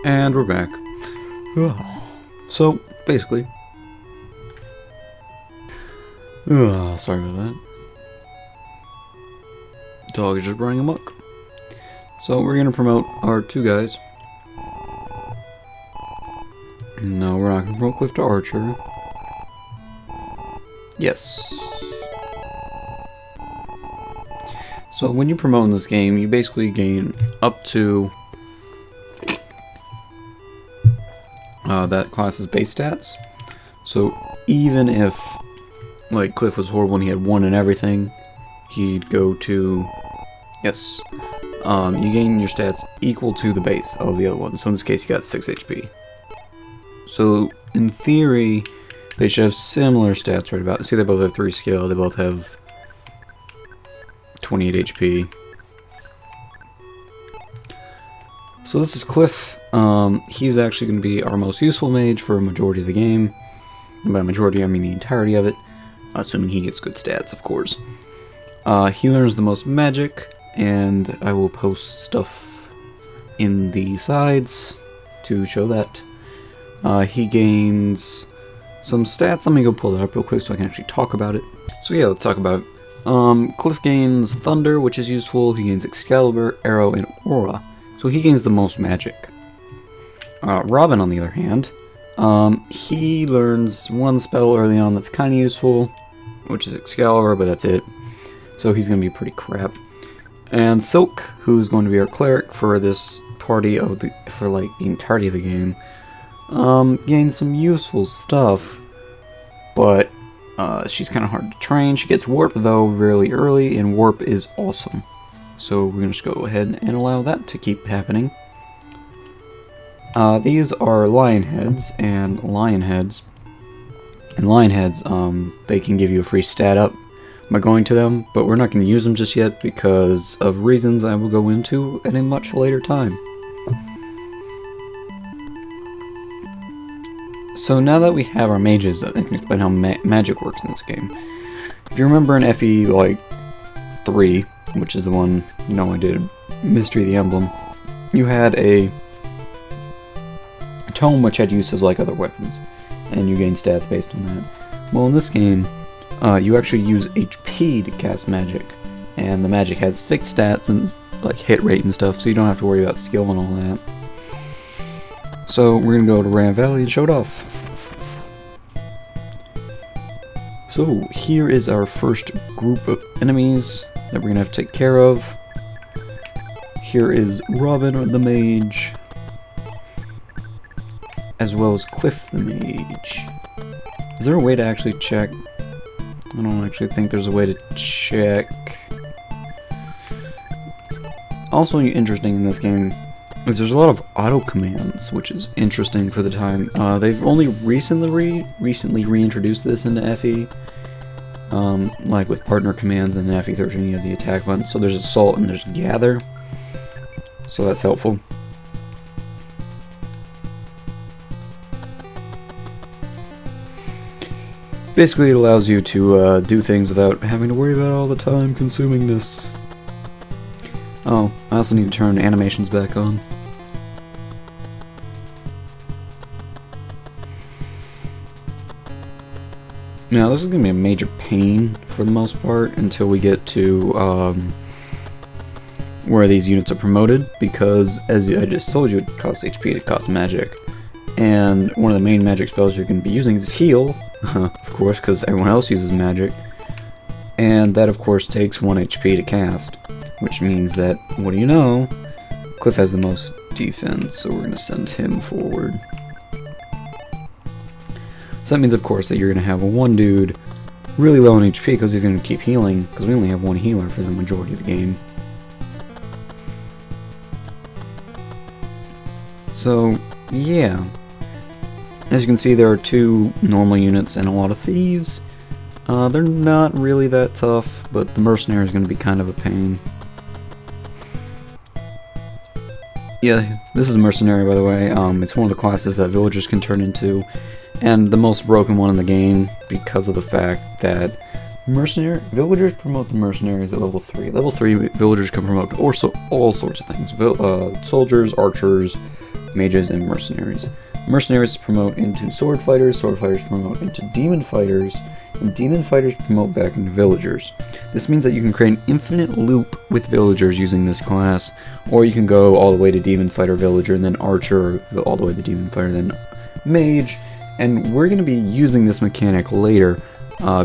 And we're back. So, basically... sorry about that. Dog is just running amok. So, we're gonna promote our two guys. No, we're not gonna promote Cliff to Archer. Yes. So, when you promote in this game, you basically gain up to that class's base stats. So even if like Cliff was horrible and he had 1 in everything, he'd go to yes. You gain your stats equal to the base of the other one. So in this case, he got 6 HP. So in theory, they should have similar stats right about. See, they both have 3 skill. They both have 28 HP. So this is Cliff. He's actually going to be our most useful mage for a majority of the game. And by majority, I mean the entirety of it. Assuming he gets good stats, of course. He learns the most magic, and I will post stuff in the sides to show that. He gains some stats. Let me go pull that up real quick so I can actually talk about it. So yeah, let's talk about it. Cliff gains Thunder, which is useful. He gains Excalibur, Arrow, and Aura. So he gains the most magic. Robin, on the other hand, he learns 1 spell early on that's kind of useful, which is Excalibur, but that's it. So he's going to be pretty crap. And Silk, who's going to be our cleric for this party of the the entirety of the game, gains some useful stuff, but she's kind of hard to train. She gets Warp though really early, and Warp is awesome. So we're going to just go ahead and allow that to keep happening. These are lion heads, and lion heads, they can give you a free stat up by going to them, but we're not going to use them just yet because of reasons I will go into at a much later time. So now that we have our mages, I can explain how magic works in this game. If you remember in FE, 3, which is the one, I did Mystery of the Emblem, you had a tome which had uses like other weapons, and you gain stats based on that. Well, in this game, you actually use HP to cast magic, and the magic has fixed stats and like hit rate and stuff, so you don't have to worry about skill and all that. So we're gonna go to Ram Valley and show it off. So here is our first group of enemies that we're gonna have to take care of. Here is Robin the Mage, as well as Cliff the Mage. Is there a way to actually check? I don't actually think there's a way to check. Also interesting in this game is there's a lot of auto commands, which is interesting for the time. They've only recently reintroduced this into FE. Like with partner commands in FE 13 you have the attack button. So there's Assault and there's Gather. So that's helpful. Basically, it allows you to do things without having to worry about all the time consumingness. Oh, I also need to turn animations back on. Now, this is going to be a major pain for the most part until we get to where these units are promoted, because as I just told you, it costs HP to cost magic. And one of the main magic spells you're going to be using is Heal, of course, because everyone else uses magic. And that, of course, takes 1 HP to cast, which means that, what do you know, Cliff has the most defense, so we're going to send him forward. So that means, of course, that you're going to have one dude really low on HP because he's going to keep healing, because we only have 1 healer for the majority of the game. So, yeah. As you can see, there are 2 normal units and a lot of thieves. They're not really that tough, but the mercenary is going to be kind of a pain. Yeah, this is a mercenary, by the way. It's one of the classes that villagers can turn into, and the most broken one in the game because of the fact that villagers promote the mercenaries at level 3. Level 3 villagers can promote all sorts of things. Soldiers, archers, mages, and mercenaries. Mercenaries promote into sword fighters promote into demon fighters, and demon fighters promote back into villagers. This means that you can create an infinite loop with villagers using this class, or you can go all the way to demon fighter villager, and then archer, all the way to demon fighter, then mage, and we're going to be using this mechanic later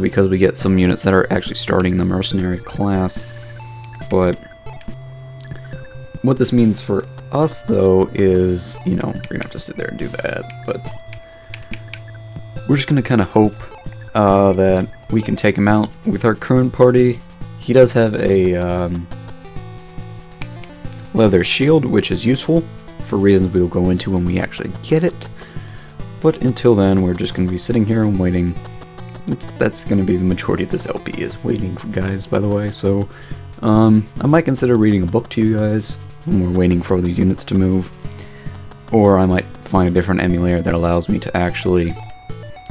because we get some units that are actually starting the mercenary class. But what this means for us, though, is, you know, we're going to have to sit there and do that, but we're just going to kind of hope that we can take him out with our current party. He does have a leather shield, which is useful for reasons we will go into when we actually get it. But until then, we're just going to be sitting here and waiting. That's going to be the majority of this LP is waiting for guys, by the way. So I might consider reading a book to you guys when we're waiting for these units to move. Or I might find a different emulator that allows me to actually,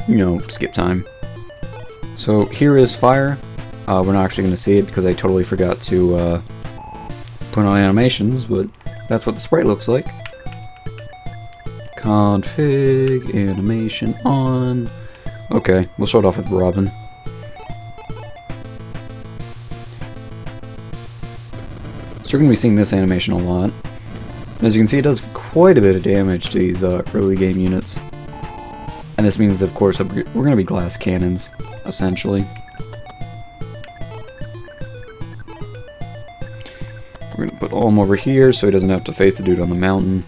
you know, skip time. So here is Fire. We're not actually going to see it because I totally forgot to put on animations, but that's what the sprite looks like. Config, animation on. Okay, we'll start off with Robin. So we're going to be seeing this animation a lot. And as you can see, it does quite a bit of damage to these early game units. And this means that, of course, we're going to be glass cannons, essentially. We're going to put Olm over here so he doesn't have to face the dude on the mountain.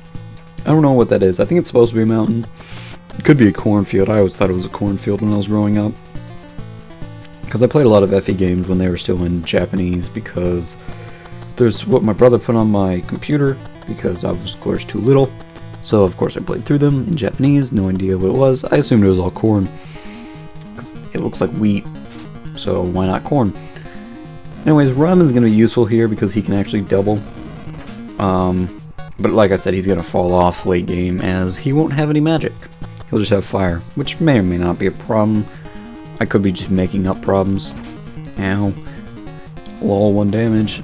I don't know what that is. I think it's supposed to be a mountain. It could be a cornfield. I always thought it was a cornfield when I was growing up. Because I played a lot of FE games when they were still in Japanese, because there's what my brother put on my computer, because I was, of course, too little. So, of course, I played through them in Japanese, no idea what it was. I assumed it was all corn. It looks like wheat, so why not corn? Anyways, Robin's going to be useful here because he can actually double. But like I said, he's going to fall off late game as he won't have any magic. He'll just have fire, which may or may not be a problem. I could be just making up problems. Ow. Lol, 1 damage.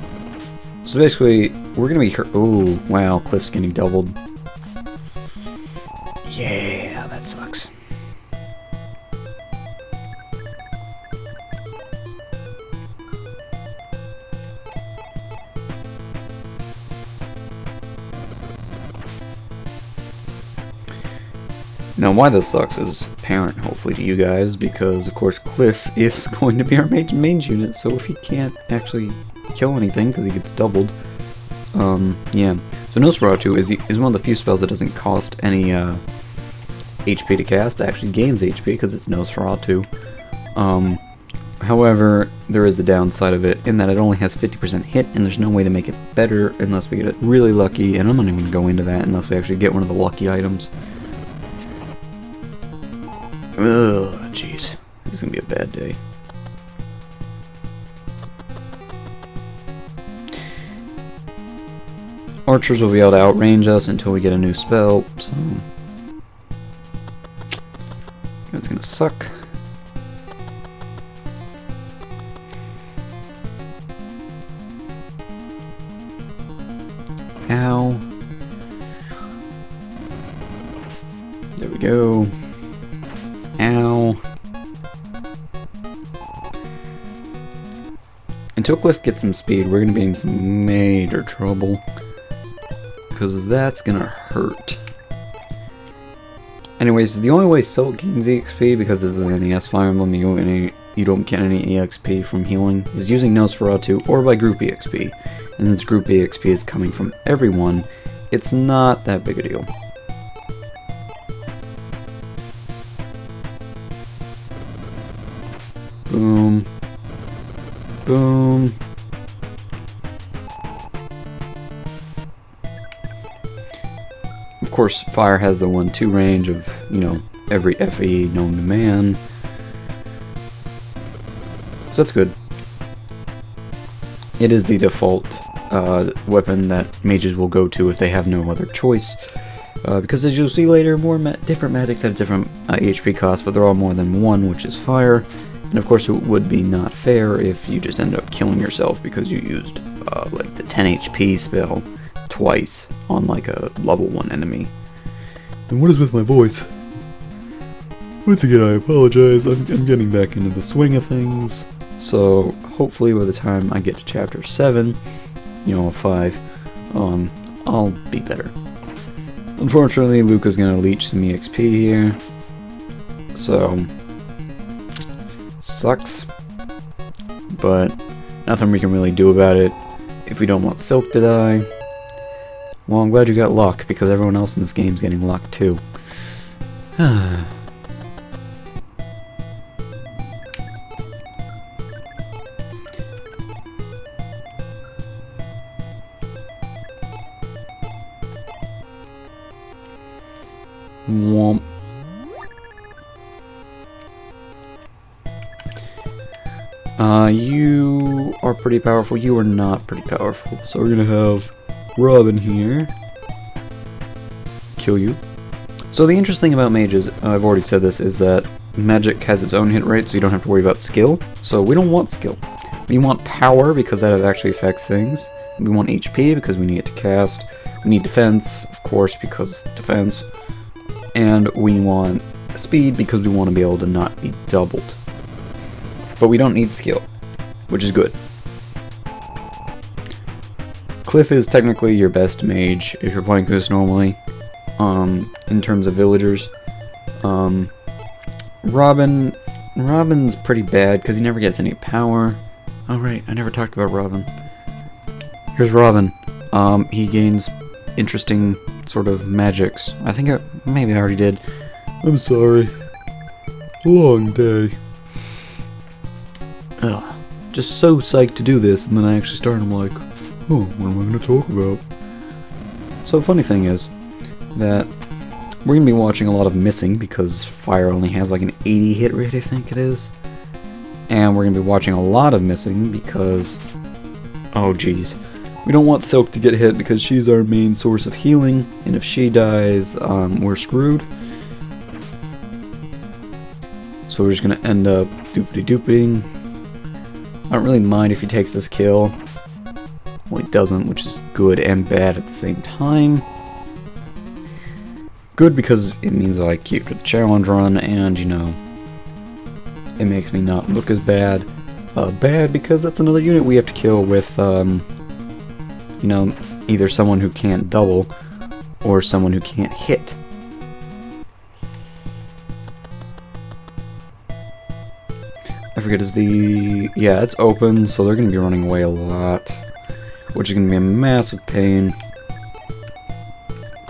So basically, we're going to be hurt. Oh, wow, Cliff's getting doubled. Yeah, that sucks. Now, why this sucks is apparent, hopefully, to you guys, because, of course, Cliff is going to be our mage unit, so if he can't actually kill anything, because he gets doubled, yeah. So Nosferatu is one of the few spells that doesn't cost any, HP to cast. It actually gains HP, because it's Nosferatu. However, there is the downside of it, in that it only has 50% hit, and there's no way to make it better unless we get it really lucky, and I'm not even going to go into that unless we actually get one of the lucky items. Ugh, jeez. This is gonna be a bad day. Archers will be able to outrange us until we get a new spell, so that's gonna suck. Ow. There we go. Ow. Until Cliff gets some speed, we're going to be in some major trouble. Because that's going to hurt. Anyways, the only way Silk gains EXP, because this is an NES Fire Emblem, you don't get any EXP from healing, is using Nosferatu or by group EXP. And since group EXP is coming from everyone, it's not that big a deal. Boom. Boom. Of course, fire has the 1-2 range of, you know, every FE known to man. So that's good. It is the default weapon that mages will go to if they have no other choice. Because as you'll see later, different magics have different HP costs, but they're all more than 1, which is fire. And of course it would be not fair if you just ended up killing yourself because you used like the 10 HP spell twice on like a level 1 enemy. And what is with my voice? Once again, I apologize. I'm getting back into the swing of things. So hopefully by the time I get to chapter 7, you know, 5, I'll be better. Unfortunately, Luca's gonna leech some EXP here. So sucks. But nothing we can really do about it if we don't want Silk to die. Well, I'm glad you got luck, because everyone else in this game is getting luck too. Womp. You are pretty powerful. You are not pretty powerful. So we're gonna have Robin here kill you. So the interesting thing about mages, I've already said this, is that magic has its own hit rate, so you don't have to worry about skill. So we don't want skill. We want power, because that actually affects things. We want HP, because we need it to cast. We need defense, of course, because defense. And we want speed, because we want to be able to not be doubled. But we don't need skill, which is good. Cliff is technically your best mage if you're playing this normally, in terms of villagers. Robin's pretty bad because he never gets any power. Oh right, I never talked about Robin. Here's Robin. He gains interesting sort of magics. I think maybe I already did. I'm sorry. Long day. Ugh. Just so psyched to do this, and then I actually start and I'm like, oh, what am I going to talk about? So the funny thing is that we're going to be watching a lot of missing, because fire only has like an 80 hit rate, I think it is. And we're going to be watching a lot of missing because, oh geez, we don't want Silk to get hit because she's our main source of healing, and if she dies, we're screwed. So we're just going to end up doopity-dooping. I don't really mind if he takes this kill. Well, he doesn't, which is good and bad at the same time. Good because it means I keep to the challenge run, and, you know, it makes me not look as bad. Bad because that's another unit we have to kill with, you know, either someone who can't double or someone who can't hit. I forget, yeah, it's open, so they're going to be running away a lot, which is going to be a massive pain.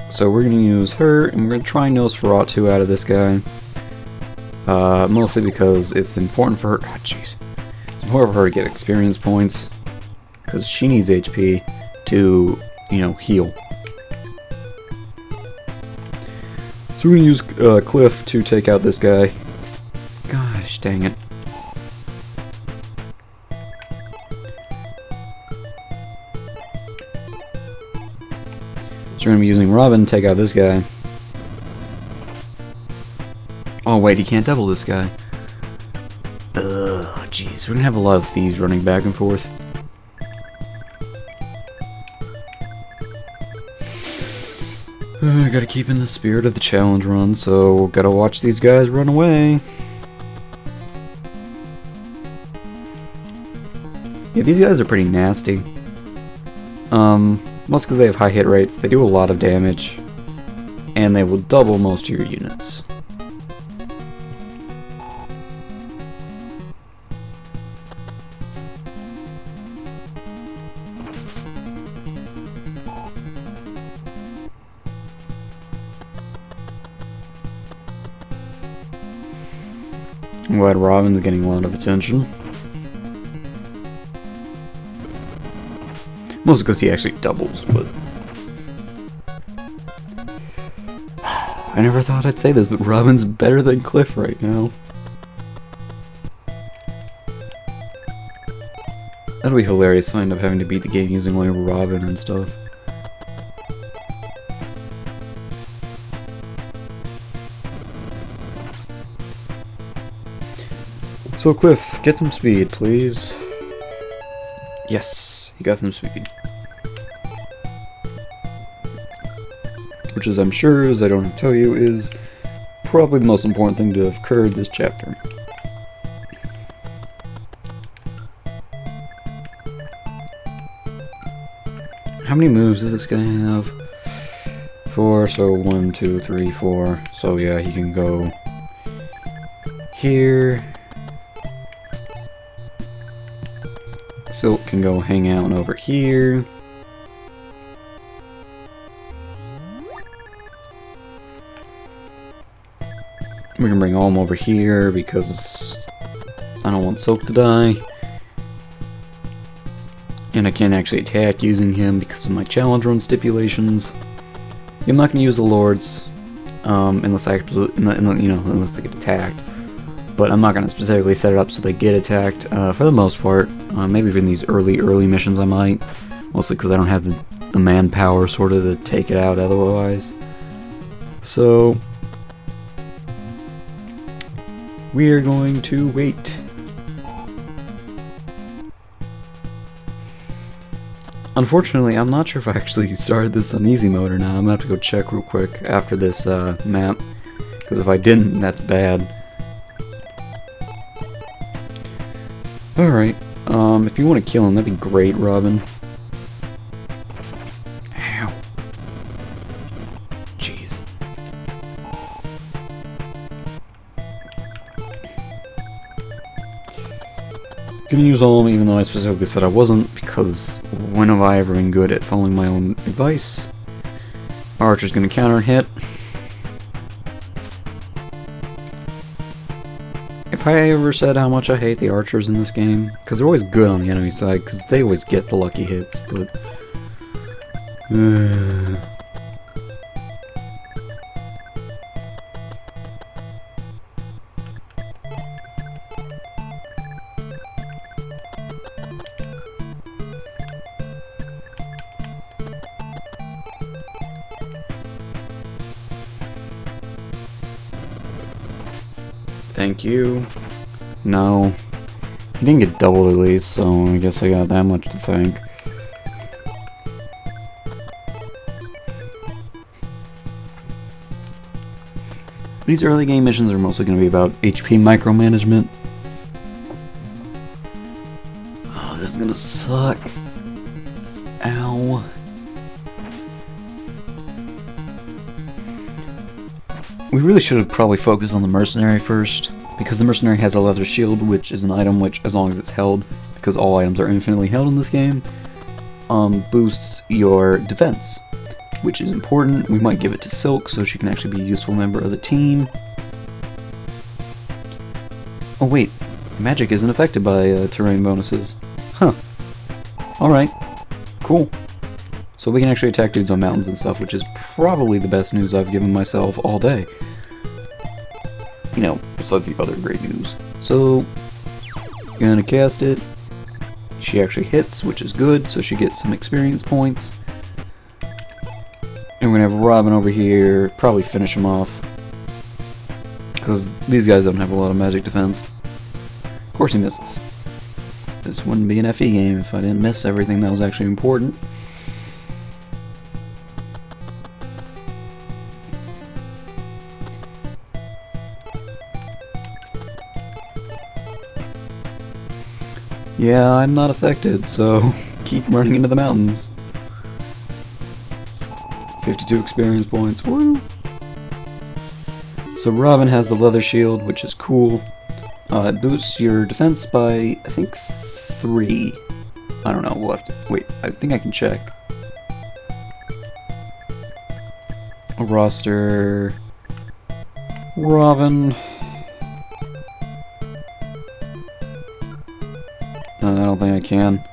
So we're going to use her, and we're going to try Nosferatu out of this guy. Mostly because it's important for her, oh jeez, it's important for her to get experience points, because she needs HP to, you know, heal. So we're going to use Cliff to take out this guy. Gosh dang it. So we're going to be using Robin to take out this guy. Oh wait, he can't double this guy. Ugh, jeez. We're going to have a lot of thieves running back and forth. Gotta keep in the spirit of the challenge run, so gotta watch these guys run away. Yeah, these guys are pretty nasty. Most because they have high hit rates, they do a lot of damage, and they will double most of your units. I'm glad Robin's getting a lot of attention. Mostly because he actually doubles, but... I never thought I'd say this, but Robin's better than Cliff right now. That'll be hilarious to end up having to beat the game using only Robin and stuff. So Cliff, get some speed, please. Yes, he got some speed. We're which, as I'm sure, as I don't have to tell you, is probably the most important thing to have occurred this chapter. How many moves does this guy have? 4, so 1, 2, 3, 4. So yeah, he can go here. Silk can go hang out over here. We can bring Olm over here because I don't want Silk to die. And I can't actually attack using him because of my challenge run stipulations. I'm not going to use the Lords unless I unless they get attacked. But I'm not going to specifically set it up so they get attacked for the most part. Maybe in these early missions I might, mostly because I don't have the manpower sort of to take it out otherwise. So we are going to wait. Unfortunately, I'm not sure if I actually started this on easy mode or not. I'm gonna have to go check real quick after this map, because if I didn't, that's bad. Alright, if you want to kill him, that'd be great, Robin. Ow. Jeez. Gonna use Olm even though I specifically said I wasn't, because when have I ever been good at following my own advice? Archer's gonna counter hit. If I ever said how much I hate the archers in this game, because they're always good on the enemy side, because they always get the lucky hits, but thank you. No. He didn't get doubled at least, so I guess I got that much to thank. These early game missions are mostly going to be about HP micromanagement. Oh, this is going to suck. Ow. We really should have probably focused on the mercenary first, because the mercenary has a leather shield, which is an item which, as long as it's held, because all items are infinitely held in this game, boosts your defense, which is important. We might give it to Silk so she can actually be a useful member of the team. Oh wait, magic isn't affected by terrain bonuses. Huh. Alright, cool. So we can actually attack dudes on mountains and stuff, which is probably the best news I've given myself all day. You know, besides the other great news. So, gonna cast it. She actually hits, which is good, so she gets some experience points. And we're gonna have Robin over here, probably finish him off. Because these guys don't have a lot of magic defense. Of course he misses. This wouldn't be an FE game if I didn't miss everything that was actually important. Yeah, I'm not affected, so keep running into the mountains. 52 experience points, woo! So Robin has the leather shield, which is cool. It boosts your defense by, I think, 3. I don't know, we'll have to... Wait, I think I can check. A roster... Robin... I don't think I can.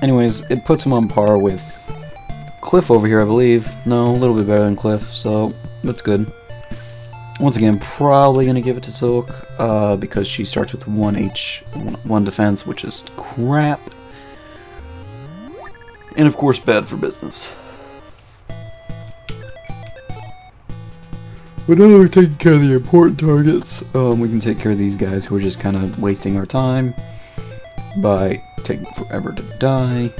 Anyways, it puts him on par with Cliff over here, I believe. No, a little bit better than Cliff, so that's good. Once again, probably gonna give it to Silk, because she starts with 1 defense, which is crap. And of course, bad for business. But now that we're taking care of the important targets, we can take care of these guys who are just kind of wasting our time by taking forever to die.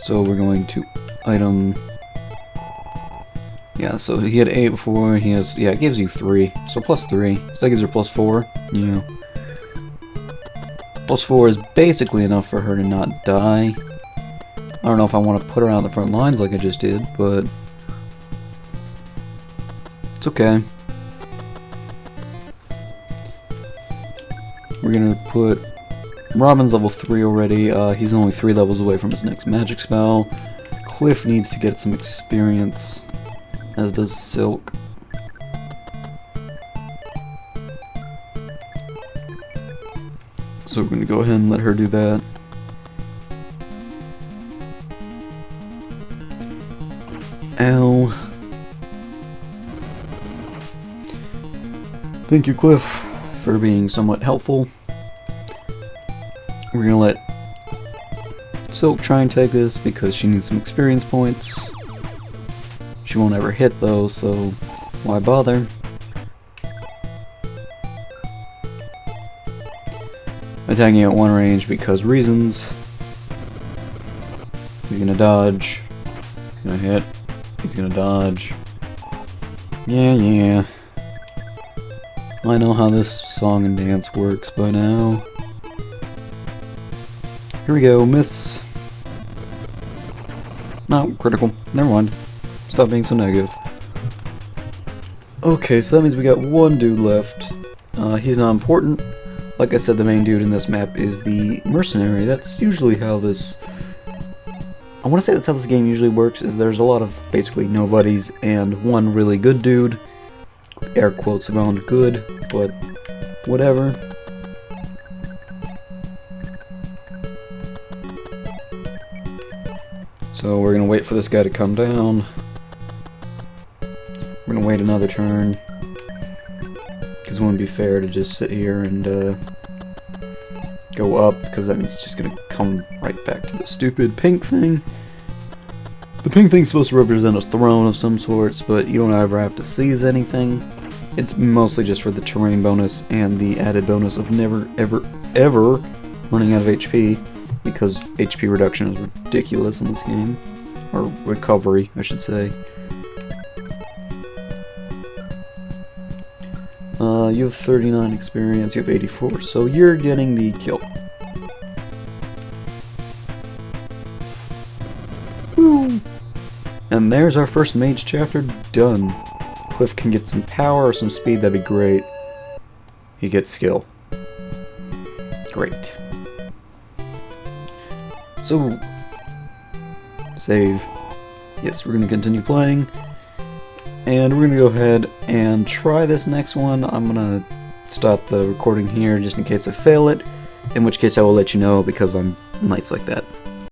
So we're going to item. Yeah, so he had 8 before. He has, yeah, it gives you 3. So +3. So that gives her +4. Yeah. +4 is basically enough for her to not die. I don't know if I want to put her on the front lines like I just did, but it's okay. We're gonna put Robin's level 3 already. He's only 3 levels away from his next magic spell. Cliff needs to get some experience, as does Silk. So we're gonna go ahead and let her do that. Ow. Thank you, Cliff, for being somewhat helpful. We're gonna let Silk try and take this because she needs some experience points. She won't ever hit though, so why bother? Attacking at 1 range because reasons. He's gonna dodge. He's gonna hit. He's gonna dodge. Yeah. I know how this song and dance works by now. Here we go, miss. No, critical. Never mind. Stop being so negative. Okay, so that means we got 1 dude left. He's not important. Like I said, the main dude in this map is the mercenary. That's usually how this... I want to say that's how this game usually works, is there's a lot of basically nobodies and 1 really good dude. Air quotes around good, but whatever. So we're gonna wait for this guy to come down. We're gonna wait another turn, because it wouldn't be fair to just sit here and go up, because that means it's just gonna come right back to the stupid pink thing. The pink thing's supposed to represent a throne of some sorts, but you don't ever have to seize anything. It's mostly just for the terrain bonus and the added bonus of never, ever running out of HP, because HP reduction is ridiculous in this game. Or recovery, I should say. You have 39 experience, you have 84, so you're getting the kill. Woo! And there's our first mage chapter done. Cliff can get some power or some speed, that'd be great. He gets skill. Great. So, save. Yes, we're going to continue playing. And we're going to go ahead and try this next one. I'm going to stop the recording here just in case I fail it. In which case I will let you know because I'm nice like that.